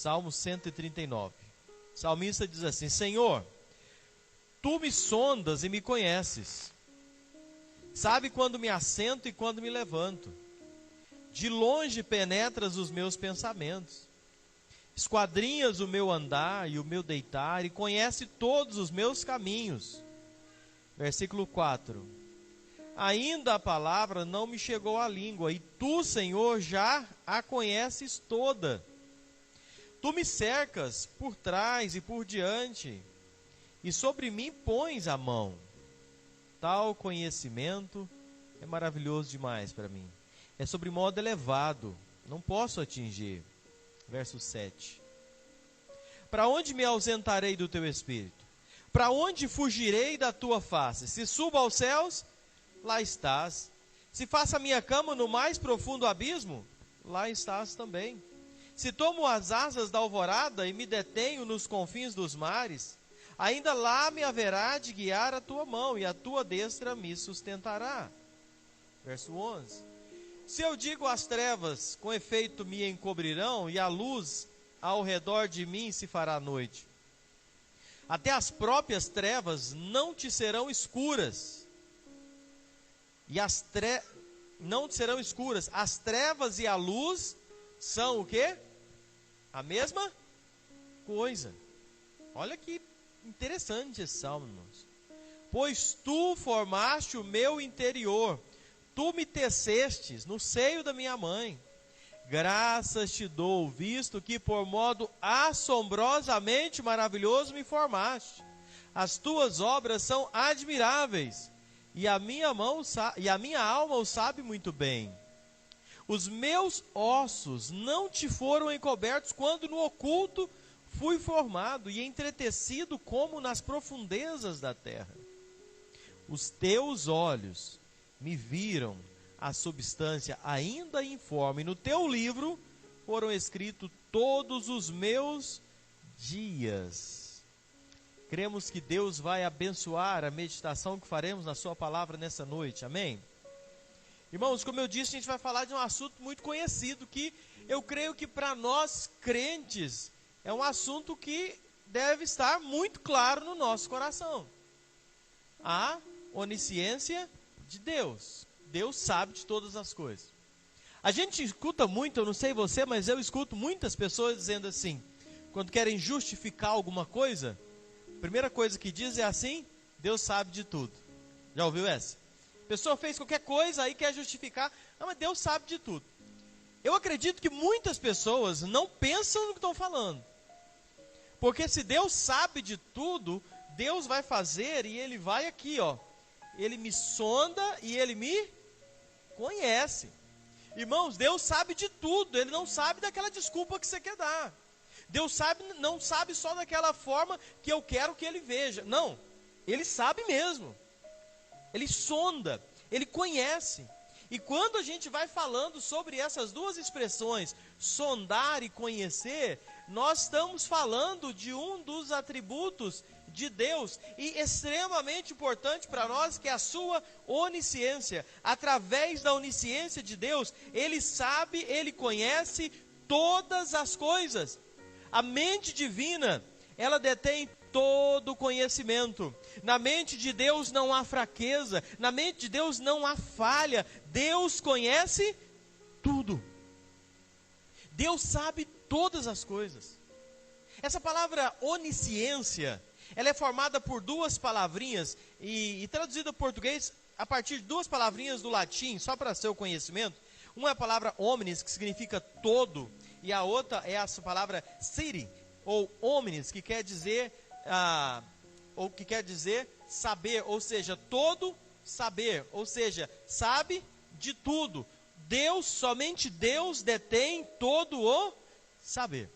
Salmo 139. O salmista diz assim: Senhor, tu me sondas e me conheces. Sabe quando me assento e quando me levanto. De longe penetras os meus pensamentos. Esquadrinhas o meu andar e o meu deitar, e conhece todos os meus caminhos. Versículo 4. Ainda a palavra não me chegou à língua, e tu, Senhor, já a conheces toda. Tu me cercas por trás e por diante, e sobre mim pões a mão. Tal conhecimento é maravilhoso demais para mim. É sobre modo elevado, não posso atingir. Verso 7. Para onde me ausentarei do teu espírito? Para onde fugirei da tua face? Se subo aos céus, lá estás. Se faço a minha cama no mais profundo abismo, lá estás também. Se tomo as asas da alvorada e me detenho nos confins dos mares, ainda lá me haverá de guiar a tua mão, e a tua destra me sustentará. Verso 11. Se eu digo às trevas, com efeito me encobrirão, e a luz ao redor de mim se fará noite. Até as próprias trevas não te serão escuras. Não te serão escuras. As trevas e a luz são o quê? A mesma coisa. Olha que interessante esse salmo, irmãos. Pois tu formaste o meu interior, tu me tecestes no seio da minha mãe. Graças te dou, visto que por modo assombrosamente maravilhoso me formaste. As tuas obras são admiráveis, e a minha alma o sabe muito bem. Os meus ossos não te foram encobertos quando no oculto fui formado e entretecido como nas profundezas da terra. Os teus olhos me viram a substância ainda informe. No teu livro foram escritos todos os meus dias. Cremos que Deus vai abençoar a meditação que faremos na sua palavra nessa noite. Amém? Irmãos, como eu disse, a gente vai falar de um assunto muito conhecido, que eu creio que para nós crentes é um assunto que deve estar muito claro no nosso coração. A onisciência de Deus. Deus sabe de todas as coisas. A gente escuta muito, eu não sei você, mas eu escuto muitas pessoas dizendo assim, quando querem justificar alguma coisa, a primeira coisa que diz é assim: Deus sabe de tudo. Já ouviu essa? A pessoa fez qualquer coisa, aí quer justificar, não, mas Deus sabe de tudo. Eu acredito que muitas pessoas não pensam no que estão falando. Porque se Deus sabe de tudo, Deus vai fazer e Ele vai aqui, ó. Ele me sonda e Ele me conhece. Irmãos, Deus sabe de tudo. Ele não sabe daquela desculpa que você quer dar. Deus não sabe só daquela forma que eu quero que Ele veja. Não, Ele sabe mesmo. Ele sonda, Ele conhece. E quando a gente vai falando sobre essas duas expressões, sondar e conhecer, nós estamos falando de um dos atributos de Deus, e extremamente importante para nós, que é a sua onisciência. Através da onisciência de Deus, Ele sabe, Ele conhece todas as coisas. A mente divina, ela detém todo o conhecimento. Na mente de Deus não há fraqueza, na mente de Deus não há falha. Deus conhece tudo. Deus sabe todas as coisas. Essa palavra onisciência, ela é formada por duas palavrinhas e traduzida para o português a partir de duas palavrinhas do latim, só para seu conhecimento. Uma é a palavra omnis, que significa todo, e a outra é essa palavra city, ou omnis, que quer dizer saber, ou seja, todo saber, ou seja, sabe de tudo. Deus, somente Deus detém todo o saber.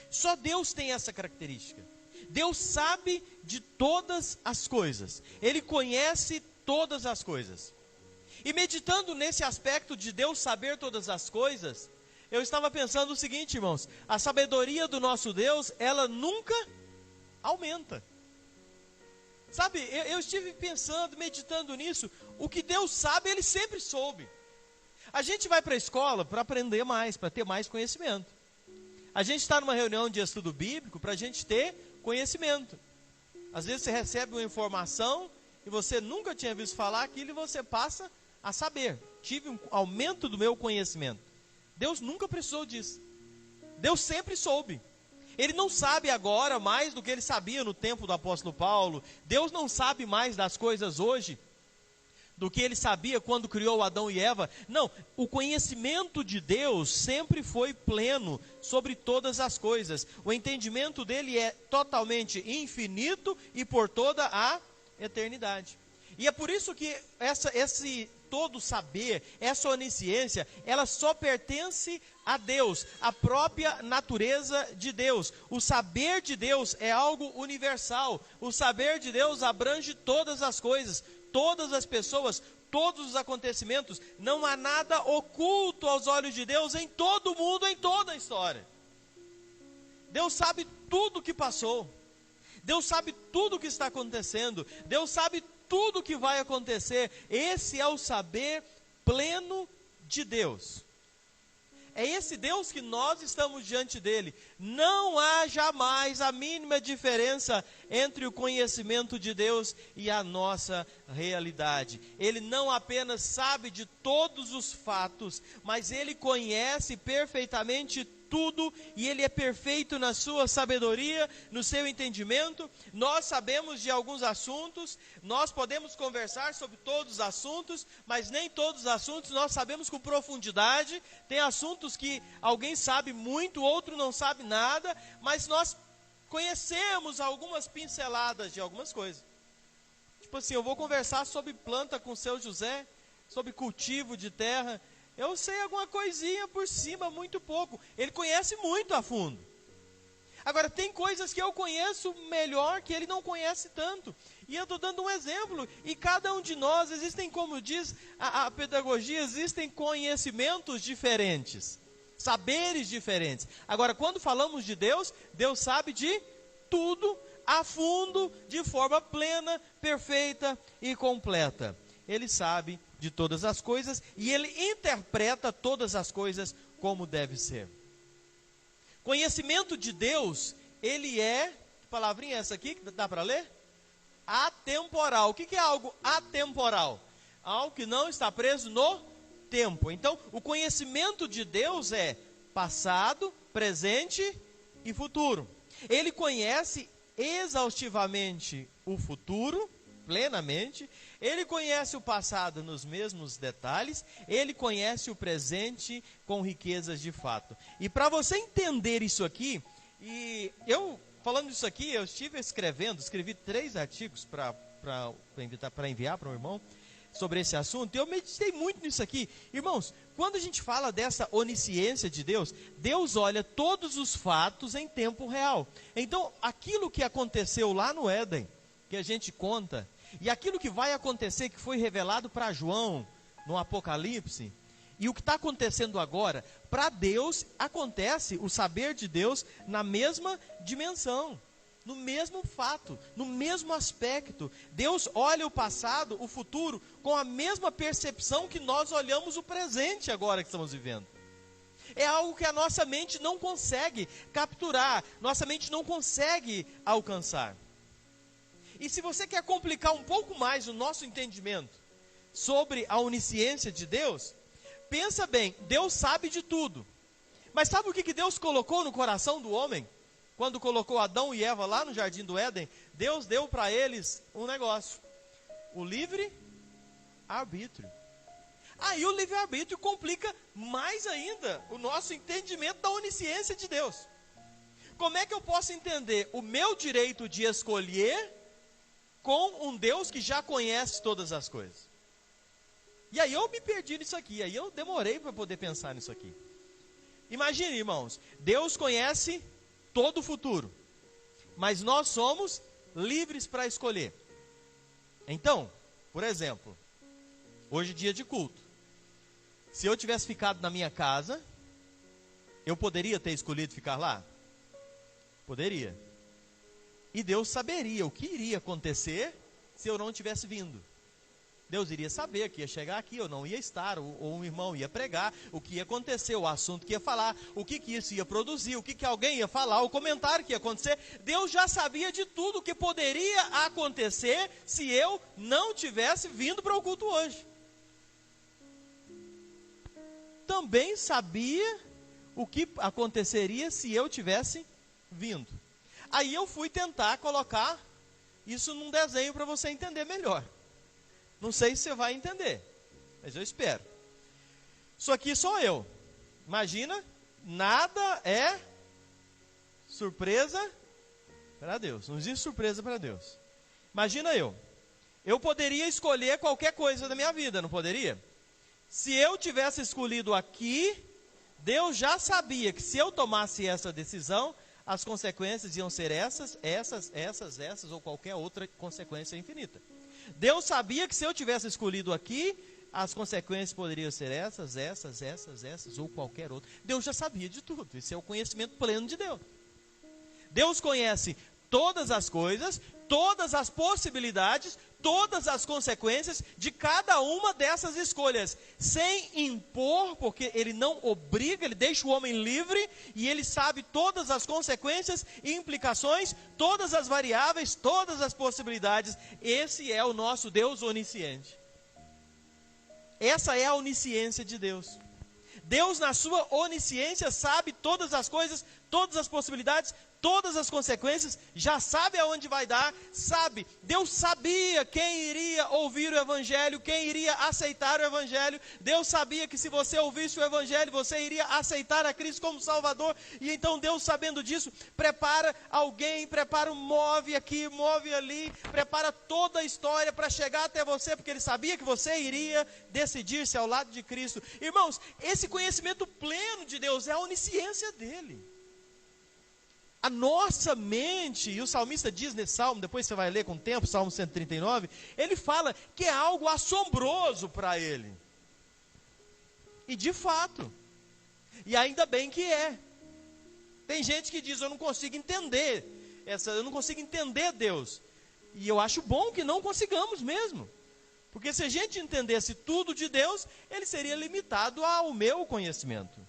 Só Deus tem essa característica. Deus sabe de todas as coisas. Ele conhece todas as coisas. E meditando nesse aspecto de Deus saber todas as coisas, eu estava pensando o seguinte, irmãos: a sabedoria do nosso Deus, ela nunca aumenta. Sabe, eu estive pensando, meditando nisso. O que Deus sabe, Ele sempre soube. A gente vai para a escola para aprender mais, para ter mais conhecimento. A gente está numa reunião de estudo bíblico para a gente ter conhecimento. Às vezes você recebe uma informação e você nunca tinha visto falar aquilo e você passa a saber. Tive um aumento do meu conhecimento. Deus nunca precisou disso. Deus sempre soube. Ele não sabe agora mais do que ele sabia no tempo do apóstolo Paulo. Deus não sabe mais das coisas hoje do que ele sabia quando criou Adão e Eva. Não, o conhecimento de Deus sempre foi pleno sobre todas as coisas. O entendimento dele é totalmente infinito e por toda a eternidade. E é por isso que esse todo saber, essa onisciência, ela só pertence a Deus, a própria natureza de Deus. O saber de Deus é algo universal. O saber de Deus abrange todas as coisas, todas as pessoas, todos os acontecimentos. Não há nada oculto aos olhos de Deus em todo o mundo, em toda a história. Deus sabe tudo o que passou. Deus sabe tudo o que está acontecendo. Deus sabe tudo o que vai acontecer. Esse é o saber pleno de Deus. É esse Deus que nós estamos diante dele. Não há jamais a mínima diferença entre o conhecimento de Deus e a nossa realidade. Ele não apenas sabe de todos os fatos, mas ele conhece perfeitamente tudo, e ele é perfeito na sua sabedoria, no seu entendimento. Nós sabemos de alguns assuntos, nós podemos conversar sobre todos os assuntos, mas nem todos os assuntos nós sabemos com profundidade. Tem assuntos que alguém sabe muito, outro não sabe nada, mas nós conhecemos algumas pinceladas de algumas coisas. Tipo assim, eu vou conversar sobre planta com o seu José, sobre cultivo de terra. Eu sei alguma coisinha por cima, muito pouco. Ele conhece muito a fundo. Agora, tem coisas que eu conheço melhor que ele não conhece tanto. E eu estou dando um exemplo. E cada um de nós, existem, como diz a pedagogia, existem conhecimentos diferentes. Saberes diferentes. Agora, quando falamos de Deus, Deus sabe de tudo, a fundo, de forma plena, perfeita e completa. Ele sabe de todas as coisas e ele interpreta todas as coisas como deve ser. Conhecimento de Deus, ele é, que palavrinha é essa aqui, que dá para ler? Atemporal. O que é algo atemporal? Algo que não está preso no tempo. Então, o conhecimento de Deus é passado, presente e futuro. Ele conhece exaustivamente o futuro, plenamente. Ele conhece o passado nos mesmos detalhes, ele conhece o presente com riquezas de fato. E para você entender isso aqui, e eu falando isso aqui, eu escrevi 3 artigos para enviar para o irmão sobre esse assunto, e eu meditei muito nisso aqui. Irmãos, quando a gente fala dessa onisciência de Deus, Deus olha todos os fatos em tempo real. Então, aquilo que aconteceu lá no Éden, que a gente conta, e aquilo que vai acontecer, que foi revelado para João no Apocalipse, e o que está acontecendo agora, para Deus acontece o saber de Deus na mesma dimensão, no mesmo fato, no mesmo aspecto. Deus olha o passado, o futuro, com a mesma percepção que nós olhamos o presente agora que estamos vivendo. É algo que a nossa mente não consegue capturar, nossa mente não consegue alcançar. E se você quer complicar um pouco mais o nosso entendimento sobre a onisciência de Deus, pensa bem, Deus sabe de tudo. Mas sabe o que Deus colocou no coração do homem? Quando colocou Adão e Eva lá no jardim do Éden, Deus deu para eles um negócio: o livre-arbítrio. Aí o livre-arbítrio complica mais ainda o nosso entendimento da onisciência de Deus. Como é que eu posso entender o meu direito de escolher com um Deus que já conhece todas as coisas? E aí eu me perdi nisso aqui, aí eu demorei para poder pensar nisso aqui. Imagine, irmãos, Deus conhece todo o futuro, mas nós somos livres para escolher. Então, por exemplo, hoje é dia de culto. Se eu tivesse ficado na minha casa, eu poderia ter escolhido ficar lá? Poderia. E Deus saberia o que iria acontecer se eu não tivesse vindo. Deus iria saber que ia chegar aqui, eu não ia estar, ou um irmão ia pregar, o que ia acontecer, o assunto que ia falar, o que isso ia produzir, o que alguém ia falar, o comentário que ia acontecer. Deus já sabia de tudo que poderia acontecer se eu não tivesse vindo para o culto hoje. Também sabia o que aconteceria se eu tivesse vindo. Aí eu fui tentar colocar isso num desenho para você entender melhor. Não sei se você vai entender, mas eu espero. Isso aqui sou eu. Imagina, nada é surpresa para Deus. Não existe surpresa para Deus. Imagina eu. Eu poderia escolher qualquer coisa da minha vida, não poderia? Se eu tivesse escolhido aqui, Deus já sabia que se eu tomasse essa decisão, as consequências iam ser essas, ou qualquer outra consequência infinita. Deus sabia que se eu tivesse escolhido aqui, as consequências poderiam ser essas, ou qualquer outra. Deus já sabia de tudo. Esse é o conhecimento pleno de Deus. Deus conhece todas as coisas, todas as possibilidades, todas as consequências de cada uma dessas escolhas, sem impor, porque Ele não obriga, Ele deixa o homem livre, e Ele sabe todas as consequências e implicações, todas as variáveis, todas as possibilidades. Esse é o nosso Deus onisciente. Essa é a onisciência de Deus. Deus, na sua onisciência, sabe todas as coisas, todas as possibilidades, todas as consequências, já sabe aonde vai dar, sabe. Deus sabia quem iria ouvir o Evangelho, quem iria aceitar o Evangelho. Deus sabia que se você ouvisse o Evangelho, você iria aceitar a Cristo como Salvador. E então Deus, sabendo disso, prepara alguém, move aqui, move ali, prepara toda a história para chegar até você, porque Ele sabia que você iria decidir-se ao lado de Cristo. Irmãos, esse conhecimento pleno de Deus é a onisciência dEle. A nossa mente, e o salmista diz nesse salmo, depois você vai ler com o tempo, Salmo 139, ele fala que é algo assombroso para ele. E de fato, e ainda bem que é. Tem gente que diz, eu não consigo entender Deus. E eu acho bom que não consigamos mesmo. Porque se a gente entendesse tudo de Deus, ele seria limitado ao meu conhecimento.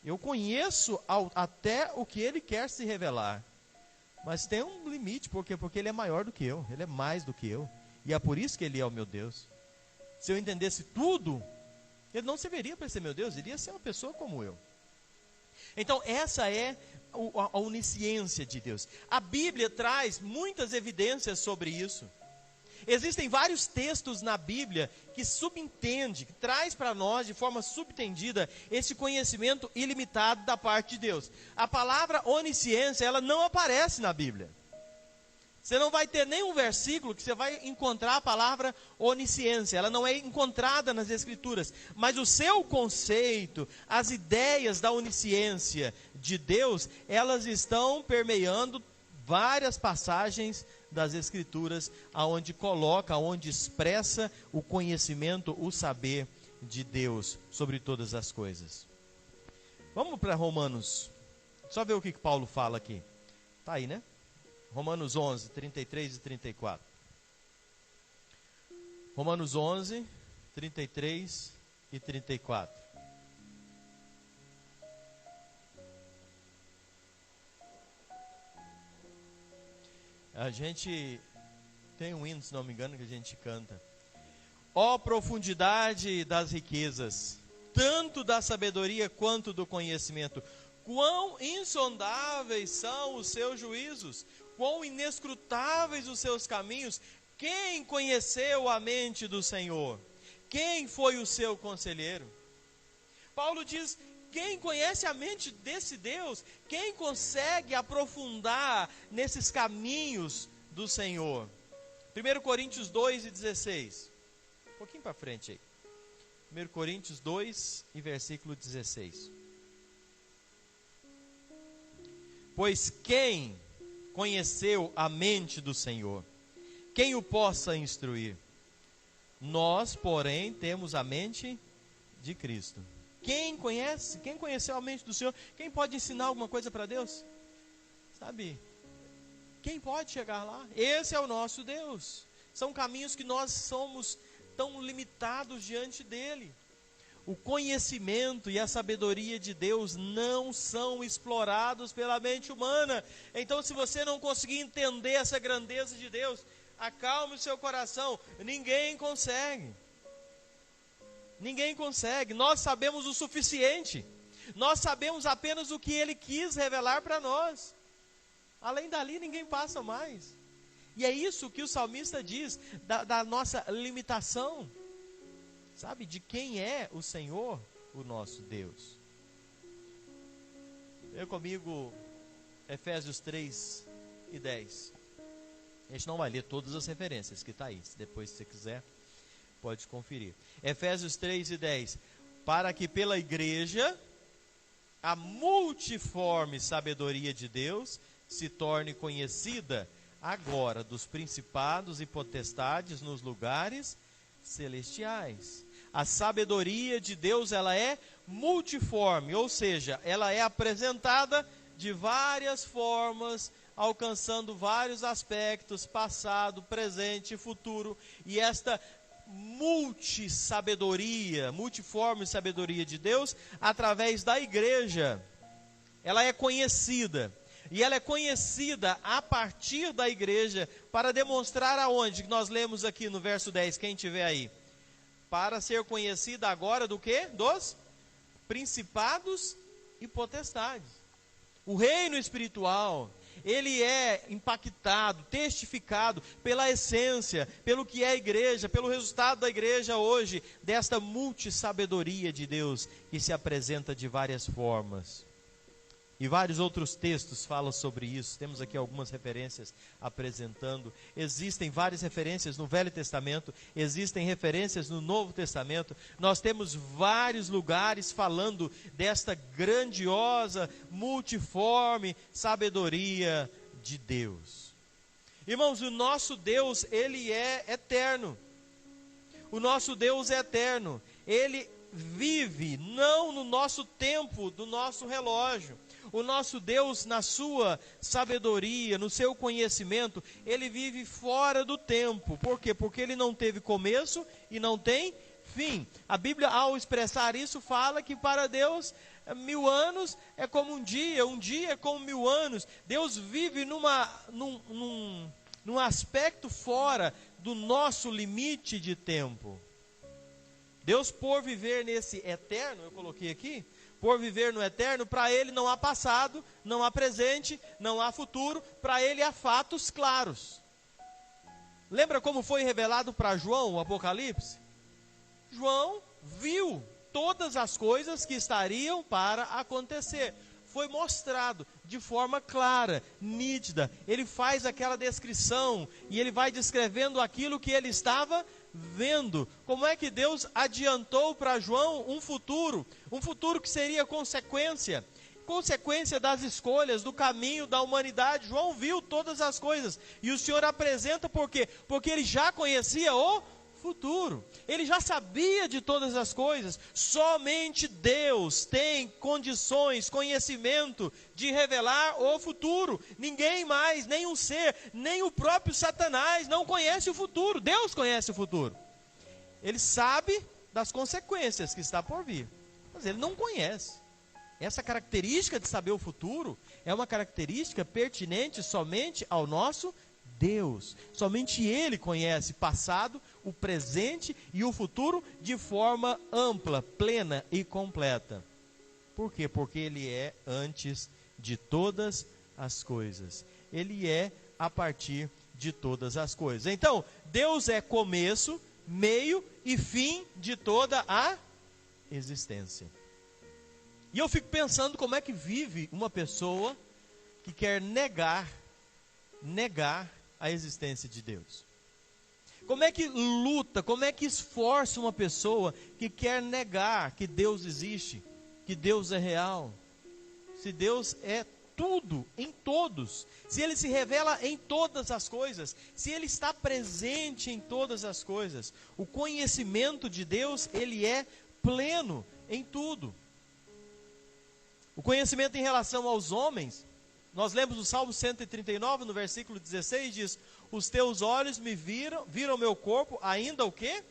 Eu conheço até o que Ele quer se revelar. Mas tem um limite, porque Ele é maior do que eu. Ele é mais do que eu. E é por isso que Ele é o meu Deus. Se eu entendesse tudo, Ele não serviria para ser meu Deus. Ele iria ser uma pessoa como eu. Então essa é a onisciência de Deus. A Bíblia traz muitas evidências sobre isso. Existem vários textos na Bíblia que subentende, que traz para nós de forma subtendida esse conhecimento ilimitado da parte de Deus. A palavra onisciência, ela não aparece na Bíblia. Você não vai ter nenhum versículo que você vai encontrar a palavra onisciência. Ela não é encontrada nas Escrituras. Mas o seu conceito, as ideias da onisciência de Deus, elas estão permeando várias passagens das Escrituras, aonde coloca, aonde expressa o conhecimento, o saber de Deus sobre todas as coisas. Vamos para Romanos, só ver o que Paulo fala aqui. Está aí, né? Romanos 11, 33 e 34. Romanos 11, 33 e 34. A gente tem um hino, se não me engano, que a gente canta. Ó profundidade das riquezas, tanto da sabedoria quanto do conhecimento. Quão insondáveis são os seus juízos, quão inescrutáveis os seus caminhos. Quem conheceu a mente do Senhor? Quem foi o seu conselheiro? Paulo diz, quem conhece a mente desse Deus? Quem consegue aprofundar nesses caminhos do Senhor? 1 Coríntios 2 e 16. Um pouquinho para frente aí. 1 Coríntios 2 e versículo 16. Pois quem conheceu a mente do Senhor? Quem o possa instruir? Nós, porém, temos a mente de Cristo. Quem conheceu a mente do Senhor? Quem pode ensinar alguma coisa para Deus? Sabe? Quem pode chegar lá? Esse é o nosso Deus. São caminhos que nós somos tão limitados diante dele. O conhecimento e a sabedoria de Deus não são explorados pela mente humana. Então, se você não conseguir entender essa grandeza de Deus, acalme o seu coração. Ninguém consegue. Ninguém consegue. Nós sabemos o suficiente. Nós sabemos apenas o que Ele quis revelar para nós. Além dali, ninguém passa mais. E é isso que o salmista diz, da nossa limitação. Sabe, de quem é o Senhor, o nosso Deus. Leia comigo Efésios 3:10. A gente não vai ler todas as referências que está aí. Depois, se você quiser, pode conferir. Efésios 3:10. Para que pela igreja a multiforme sabedoria de Deus se torne conhecida agora dos principados e potestades nos lugares celestiais. A sabedoria de Deus, ela é multiforme, ou seja, ela é apresentada de várias formas, alcançando vários aspectos, passado, presente e futuro. E esta multiforme sabedoria de Deus, através da igreja, ela é conhecida. E ela é conhecida a partir da igreja, para demonstrar aonde? Que nós lemos aqui no verso 10, quem tiver aí. Para ser conhecida agora do quê? Dos principados e potestades. O reino espiritual, ele é impactado, testificado pela essência, pelo que é a igreja, pelo resultado da igreja hoje, desta multissabedoria de Deus, que se apresenta de várias formas. E vários outros textos falam sobre isso. Temos aqui algumas referências apresentando. Existem várias referências no Velho Testamento, existem referências no Novo Testamento. Nós temos vários lugares falando desta grandiosa, multiforme sabedoria de Deus. Irmãos, o nosso Deus, ele é eterno. O nosso Deus é eterno. Ele vive não no nosso tempo, do nosso relógio. O nosso Deus, na sua sabedoria, no seu conhecimento, ele vive fora do tempo. Por quê? Porque ele não teve começo e não tem fim. A Bíblia, ao expressar isso, fala que para Deus 1000 anos é como um dia é como 1000 anos. Deus vive num aspecto fora do nosso limite de tempo. Deus, por viver nesse eterno, eu coloquei aqui, por viver no eterno, para ele não há passado, não há presente, não há futuro, para ele há fatos claros. Lembra como foi revelado para João o Apocalipse? João viu todas as coisas que estariam para acontecer. Foi mostrado de forma clara, nítida. Ele faz aquela descrição e ele vai descrevendo aquilo que ele estava vendo. Como é que Deus adiantou para João um futuro que seria consequência das escolhas, do caminho da humanidade. João viu todas as coisas, e o Senhor apresenta por quê? Porque ele já conhecia o futuro, ele já sabia de todas as coisas. Somente Deus tem condições, conhecimento de revelar o futuro. Ninguém mais, nenhum ser, nem o próprio Satanás não conhece o futuro. Deus conhece o futuro. Ele sabe das consequências que está por vir, mas ele não conhece. Essa característica de saber o futuro é uma característica pertinente somente ao nosso Deus. Somente Ele conhece passado, o presente e o futuro de forma ampla, plena e completa. Por quê? Porque Ele é antes de todas as coisas. Ele é a partir de todas as coisas. Então, Deus é começo, meio e fim de toda a existência. E eu fico pensando como é que vive uma pessoa que quer negar a existência de Deus. Como é que luta, como é que esforça uma pessoa que quer negar que Deus existe, que Deus é real? Se Deus é tudo, em todos, se Ele se revela em todas as coisas, se Ele está presente em todas as coisas, o conhecimento de Deus, ele é pleno em tudo. O conhecimento em relação aos homens, nós lemos no Salmo 139, no versículo 16, diz: os teus olhos me viram meu corpo ainda o quê?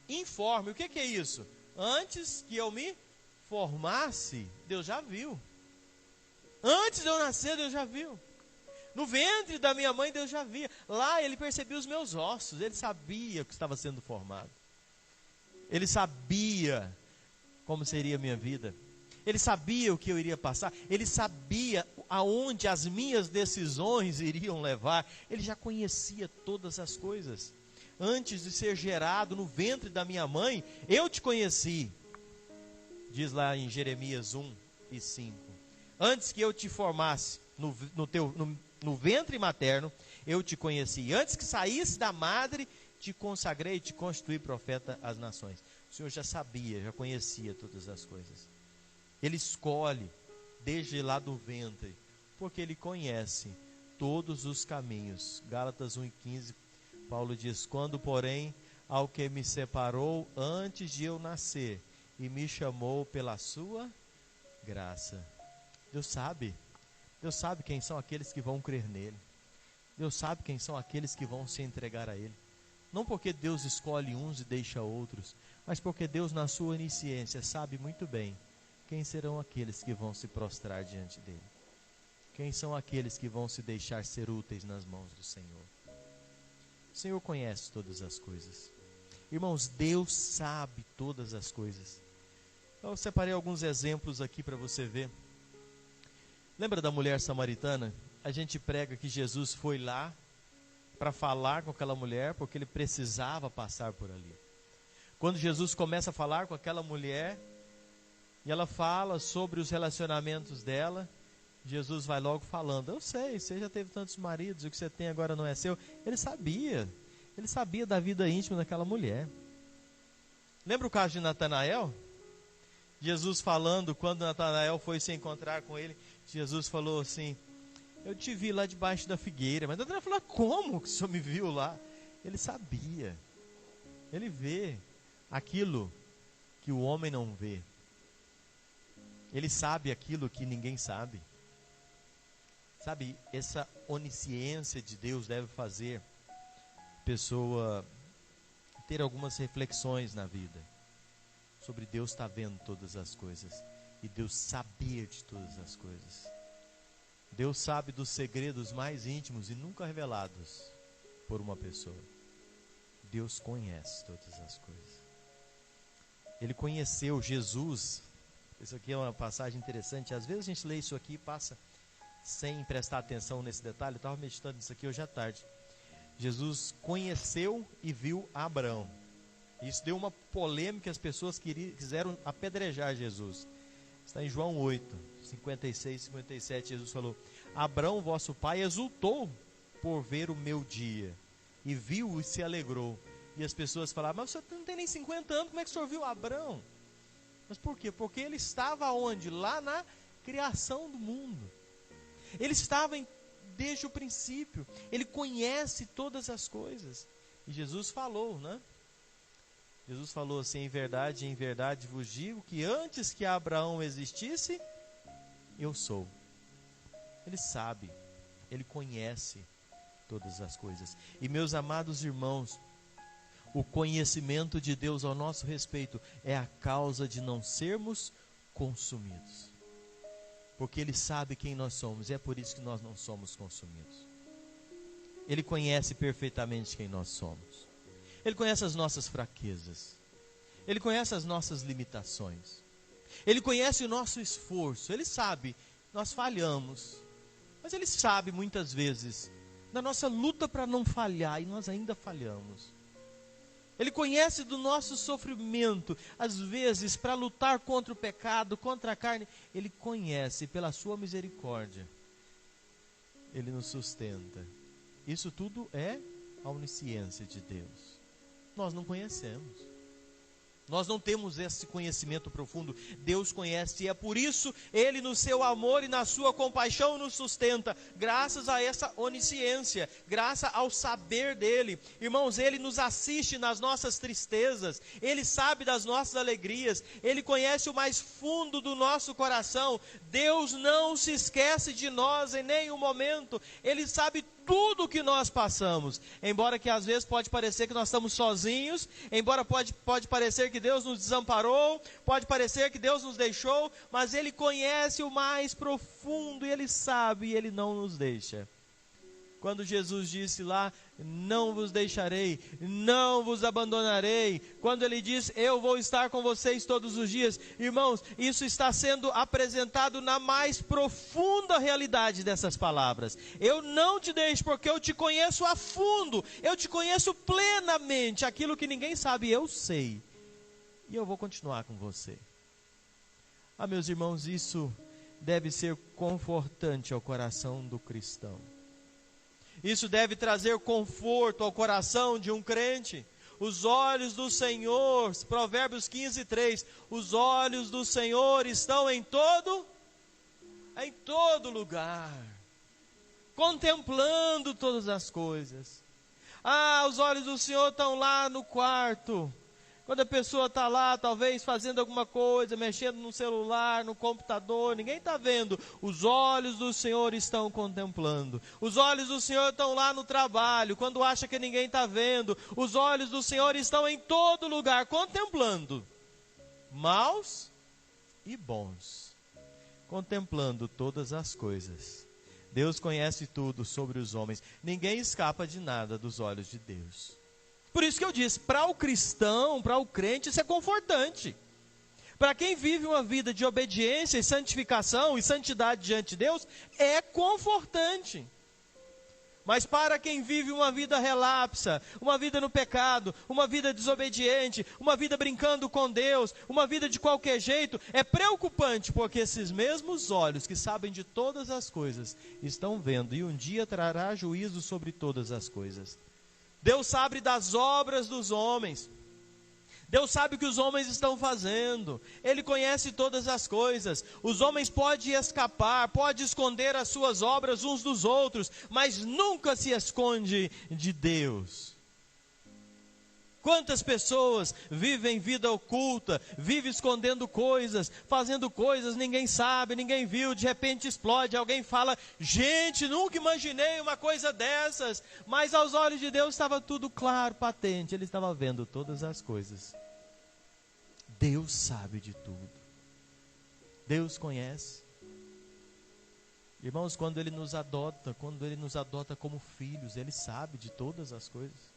informe. O que é isso? Antes que eu me formasse, Deus já viu. Antes de eu nascer, Deus já viu. No ventre da minha mãe, Deus já via. Lá ele percebia os meus ossos. Ele sabia que estava sendo formado. Ele sabia como seria a minha vida. Ele sabia o que eu iria passar. Ele sabia aonde as minhas decisões iriam levar. Ele já conhecia todas as coisas. Antes de ser gerado no ventre da minha mãe, eu te conheci. Diz lá em Jeremias 1:5. Antes que eu te formasse no ventre materno, eu te conheci. Antes que saísse da madre, te consagrei e te constituí profeta às nações. O Senhor já sabia, já conhecia todas as coisas. Ele escolhe desde lá do ventre, porque Ele conhece todos os caminhos. Gálatas 1:15, Paulo diz: quando, porém, ao que me separou antes de eu nascer e me chamou pela sua graça. Deus sabe quem são aqueles que vão crer nele. Deus sabe quem são aqueles que vão se entregar a Ele. Não porque Deus escolhe uns e deixa outros, mas porque Deus, na sua onisciência, sabe muito bem quem serão aqueles que vão se prostrar diante dele. Quem são aqueles que vão se deixar ser úteis nas mãos do Senhor. O Senhor conhece todas as coisas. Irmãos, Deus sabe todas as coisas. Eu separei alguns exemplos aqui para você ver. Lembra da mulher samaritana? A gente prega que Jesus foi lá para falar com aquela mulher, porque ele precisava passar por ali. Quando Jesus começa a falar com aquela mulher, e ela fala sobre os relacionamentos dela, Jesus vai logo falando: eu sei, você já teve tantos maridos, o que você tem agora não é seu. Ele sabia da vida íntima daquela mulher. Lembra o caso de Natanael? Jesus falando, quando Natanael foi se encontrar com ele, Jesus falou assim: eu te vi lá debaixo da figueira. Mas Natanael falou: como que o senhor me viu lá? Ele sabia. Ele vê aquilo que o homem não vê. Ele sabe aquilo que ninguém sabe. Sabe, essa onisciência de Deus deve fazer a pessoa ter algumas reflexões na vida. Sobre Deus estar vendo todas as coisas. E Deus saber de todas as coisas. Deus sabe dos segredos mais íntimos e nunca revelados por uma pessoa. Deus conhece todas as coisas. Ele conheceu Jesus. Isso aqui é uma passagem interessante. Às vezes a gente lê isso aqui e passa sem prestar atenção nesse detalhe. Eu estava meditando nisso aqui hoje à tarde. Jesus conheceu e viu Abraão. Isso deu uma polêmica, as pessoas quiseram apedrejar Jesus. Está em João 8, 56 e 57, Jesus falou: Abraão, vosso pai, exultou por ver o meu dia, e viu e se alegrou. E as pessoas falavam: mas você não tem nem 50 anos, como é que o senhor viu Abraão? Mas por quê? Porque ele estava onde? Lá na criação do mundo. Ele estava desde o princípio. Ele conhece todas as coisas. E Jesus falou, né? Jesus falou assim: em verdade vos digo que antes que Abraão existisse, eu sou. Ele sabe, ele conhece todas as coisas. E meus amados irmãos, o conhecimento de Deus ao nosso respeito é a causa de não sermos consumidos. Porque Ele sabe quem nós somos, e é por isso que nós não somos consumidos. Ele conhece perfeitamente quem nós somos. Ele conhece as nossas fraquezas. Ele conhece as nossas limitações. Ele conhece o nosso esforço. Ele sabe, nós falhamos. Mas Ele sabe muitas vezes da nossa luta para não falhar, e nós ainda falhamos. Ele conhece do nosso sofrimento, às vezes para lutar contra o pecado, contra a carne. Ele conhece, pela sua misericórdia, Ele nos sustenta. Isso tudo é a onisciência de Deus. Nós não conhecemos. Nós não temos esse conhecimento profundo. Deus conhece, e é por isso Ele, no seu amor e na sua compaixão, nos sustenta, graças a essa onisciência, graças ao saber dEle. Irmãos, Ele nos assiste nas nossas tristezas, Ele sabe das nossas alegrias, Ele conhece o mais fundo do nosso coração. Deus não se esquece de nós em nenhum momento. Ele sabe tudo que nós passamos, embora que às vezes pode parecer que nós estamos sozinhos, embora pode parecer que Deus nos desamparou, pode parecer que Deus nos deixou, mas Ele conhece o mais profundo, e Ele sabe, e Ele não nos deixa. Quando Jesus disse lá, não vos deixarei, não vos abandonarei, quando Ele diz, eu vou estar com vocês todos os dias, irmãos, isso está sendo apresentado na mais profunda realidade dessas palavras. Eu não te deixo porque eu te conheço a fundo, eu te conheço plenamente, aquilo que ninguém sabe, eu sei, e eu vou continuar com você. Ah, meus irmãos, isso deve ser confortante ao coração do cristão. Isso deve trazer conforto ao coração de um crente. Os olhos do Senhor, Provérbios 15:3, os olhos do Senhor estão em todo lugar, contemplando todas as coisas. Ah, os olhos do Senhor estão lá no quarto. Quando a pessoa está lá, talvez fazendo alguma coisa, mexendo no celular, no computador, ninguém está vendo. Os olhos do Senhor estão contemplando. Os olhos do Senhor estão lá no trabalho, quando acha que ninguém está vendo. Os olhos do Senhor estão em todo lugar, contemplando. Maus e bons. Contemplando todas as coisas. Deus conhece tudo sobre os homens. Ninguém escapa de nada dos olhos de Deus. Por isso que eu disse, para o cristão, para o crente, isso é confortante. Para quem vive uma vida de obediência e santificação e santidade diante de Deus, é confortante. Mas para quem vive uma vida relapsa, uma vida no pecado, uma vida desobediente, uma vida brincando com Deus, uma vida de qualquer jeito, é preocupante, porque esses mesmos olhos que sabem de todas as coisas, estão vendo, e um dia trará juízo sobre todas as coisas. Deus sabe das obras dos homens. Deus sabe o que os homens estão fazendo. Ele conhece todas as coisas. Os homens podem escapar, podem esconder as suas obras uns dos outros, mas nunca se esconde de Deus. Quantas pessoas vivem vida oculta, vivem escondendo coisas, fazendo coisas, ninguém sabe, ninguém viu, de repente explode, alguém fala, gente, nunca imaginei uma coisa dessas, mas aos olhos de Deus estava tudo claro, patente, Ele estava vendo todas as coisas. Deus sabe de tudo, Deus conhece. Irmãos, quando Ele nos adota como filhos, Ele sabe de todas as coisas.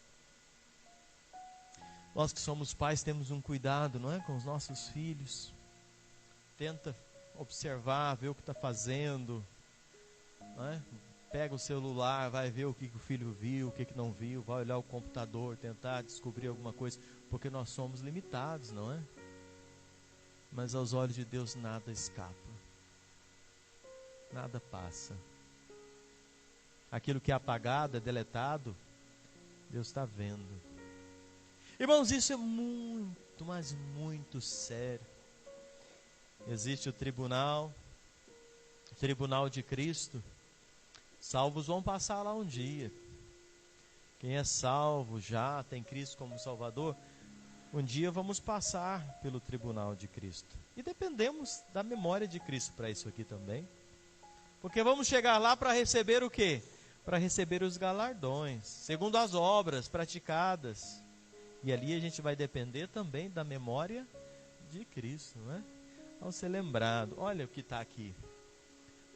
Nós que somos pais temos um cuidado, não é, com os nossos filhos. Tenta observar, ver o que está fazendo, não é? Pega o celular, vai ver o que o filho viu, o que não viu, vai olhar o computador, tentar descobrir alguma coisa, porque nós somos limitados, não é? Mas aos olhos de Deus nada escapa, nada passa. Aquilo que é apagado, é deletado, Deus está vendo. Irmãos, isso é muito, mas muito sério. Existe o tribunal de Cristo. Salvos vão passar lá um dia. Quem é salvo já, tem Cristo como Salvador, um dia vamos passar pelo tribunal de Cristo. E dependemos da memória de Cristo para isso aqui também. Porque vamos chegar lá para receber o quê? Para receber os galardões, segundo as obras praticadas. E ali a gente vai depender também da memória de Cristo, não é? Ao ser lembrado, olha o que está aqui.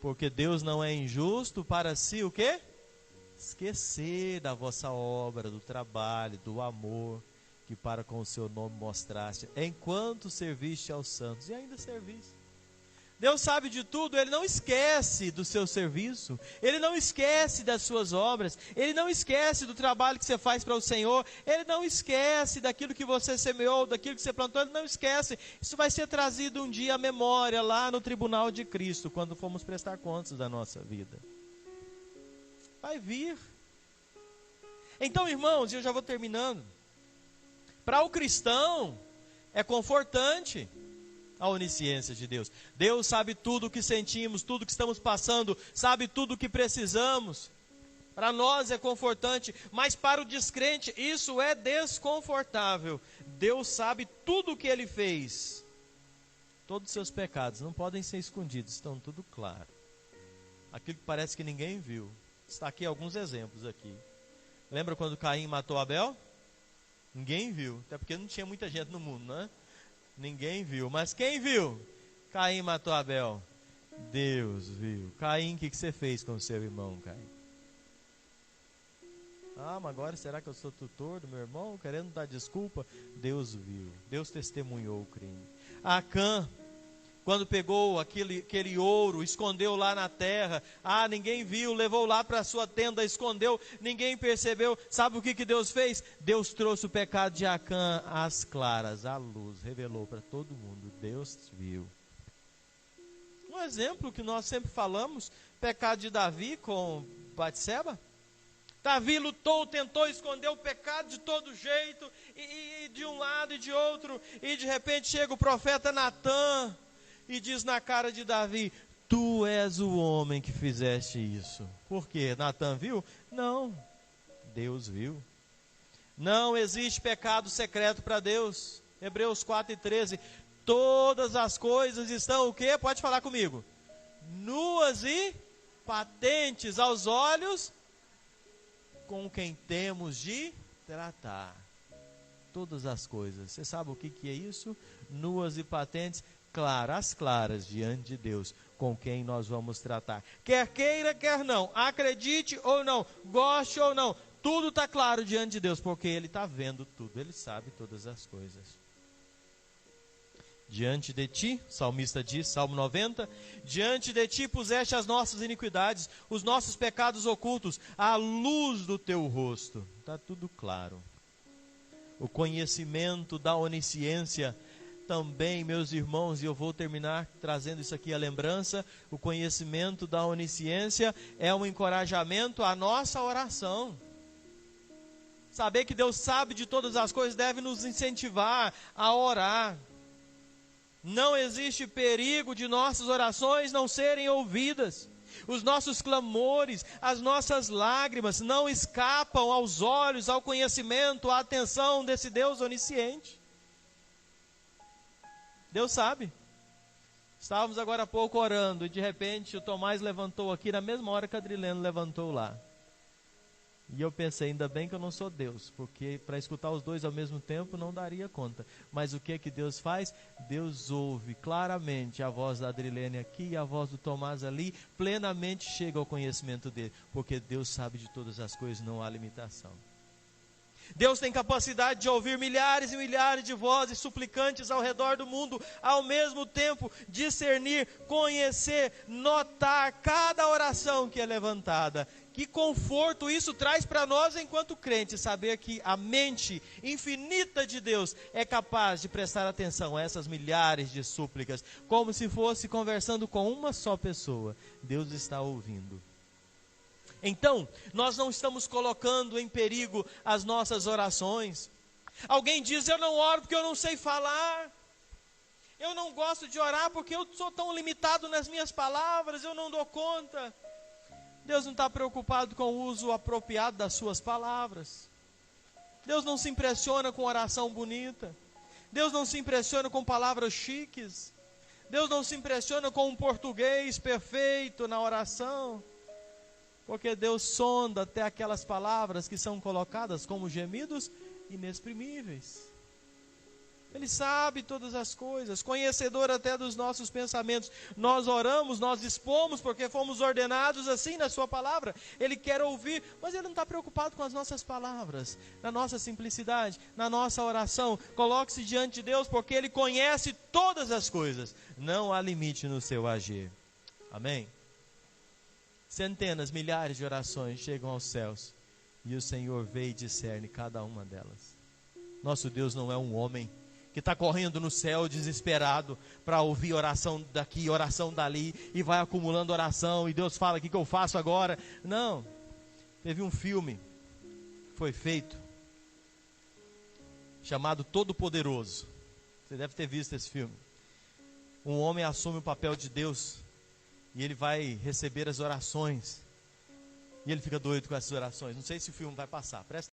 Porque Deus não é injusto para si o quê? Esquecer da vossa obra, do trabalho, do amor, que para com o seu nome mostraste, enquanto serviste aos santos, e ainda serviste. Deus sabe de tudo, Ele não esquece do seu serviço, Ele não esquece das suas obras, Ele não esquece do trabalho que você faz para o Senhor, Ele não esquece daquilo que você semeou, daquilo que você plantou, Ele não esquece. Isso vai ser trazido um dia à memória lá no tribunal de Cristo, quando formos prestar contas da nossa vida. Vai vir. Então, irmãos, eu já vou terminando. Para o cristão, é confortante a onisciência de Deus. Deus sabe tudo o que sentimos, tudo o que estamos passando, sabe tudo o que precisamos. Para nós é confortante, mas para o descrente isso é desconfortável. Deus sabe tudo o que Ele fez. Todos os seus pecados não podem ser escondidos, estão tudo claro. Aquilo que parece que ninguém viu, Destaquei alguns exemplos aqui. Lembra quando Caim matou Abel? Ninguém viu, até porque não tinha muita gente no mundo, né? Ninguém viu, mas quem viu? Caim matou Abel. Deus viu. Caim, o que você fez com o seu irmão, Caim? Ah, mas agora será que eu sou tutor do meu irmão? Querendo dar desculpa? Deus viu. Deus testemunhou o crime. Acã, quando pegou aquele ouro, escondeu lá na terra. Ah, ninguém viu, levou lá para a sua tenda, escondeu, ninguém percebeu. Sabe o que Deus fez? Deus trouxe o pecado de Acã às claras, à luz, revelou para todo mundo. Deus viu. Um exemplo que nós sempre falamos, pecado de Davi com Batseba. Davi lutou, tentou esconder o pecado de todo jeito, e de um lado e de outro, e de repente chega o profeta Natã, e diz na cara de Davi, tu és o homem que fizeste isso. Por quê? Natã viu? Não, Deus viu. Não existe pecado secreto para Deus. Hebreus 4:13, todas as coisas estão o quê? Pode falar comigo. Nuas e patentes aos olhos com quem temos de tratar. Todas as coisas. Você sabe o que é isso? Nuas e patentes, claras, claras diante de Deus, com quem nós vamos tratar. Quer queira, quer não. Acredite ou não. Goste ou não. Tudo está claro diante de Deus, porque Ele está vendo tudo. Ele sabe todas as coisas. Diante de ti, o salmista diz, Salmo 90, diante de ti puseste as nossas iniquidades, os nossos pecados ocultos, à luz do teu rosto. Está tudo claro. O conhecimento da onisciência também, meus irmãos, e eu vou terminar trazendo isso aqui à lembrança, o conhecimento da onisciência é um encorajamento à nossa oração. Saber que Deus sabe de todas as coisas deve nos incentivar a orar. Não existe perigo de nossas orações não serem ouvidas. Os nossos clamores, as nossas lágrimas não escapam aos olhos, ao conhecimento, à atenção desse Deus onisciente. Deus sabe. Estávamos agora há pouco orando e de repente o Tomás levantou aqui na mesma hora que a Adrilene levantou lá. E eu pensei, ainda bem que eu não sou Deus, porque para escutar os dois ao mesmo tempo não daria conta. Mas o que Deus faz? Deus ouve claramente a voz da Adrilene aqui e a voz do Tomás ali, plenamente chega ao conhecimento dele, porque Deus sabe de todas as coisas, não há limitação. Deus tem capacidade de ouvir milhares e milhares de vozes suplicantes ao redor do mundo, ao mesmo tempo discernir, conhecer, notar cada oração que é levantada. Que conforto isso traz para nós enquanto crentes, saber que a mente infinita de Deus é capaz de prestar atenção a essas milhares de súplicas, como se fosse conversando com uma só pessoa. Deus está ouvindo. Então, nós não estamos colocando em perigo as nossas orações. Alguém diz, eu não oro porque eu não sei falar. Eu não gosto de orar porque eu sou tão limitado nas minhas palavras, eu não dou conta. Deus não está preocupado com o uso apropriado das suas palavras. Deus não se impressiona com oração bonita. Deus não se impressiona com palavras chiques. Deus não se impressiona com um português perfeito na oração. Porque Deus sonda até aquelas palavras que são colocadas como gemidos inexprimíveis. Ele sabe todas as coisas, conhecedor até dos nossos pensamentos. Nós oramos, nós expomos, porque fomos ordenados assim na sua palavra. Ele quer ouvir, mas Ele não está preocupado com as nossas palavras, na nossa simplicidade, na nossa oração. Coloque-se diante de Deus, porque Ele conhece todas as coisas. Não há limite no seu agir. Amém? Centenas, milhares de orações chegam aos céus, e o Senhor vê e discerne cada uma delas. Nosso Deus não é um homem que está correndo no céu desesperado para ouvir oração daqui, oração dali, e vai acumulando oração, e Deus fala, o que eu faço agora? Não, teve um filme, foi feito, chamado Todo-Poderoso. Você deve ter visto esse filme. Um homem assume o papel de Deus, e ele vai receber as orações, e ele fica doido com essas orações. Não sei se o filme vai passar, presta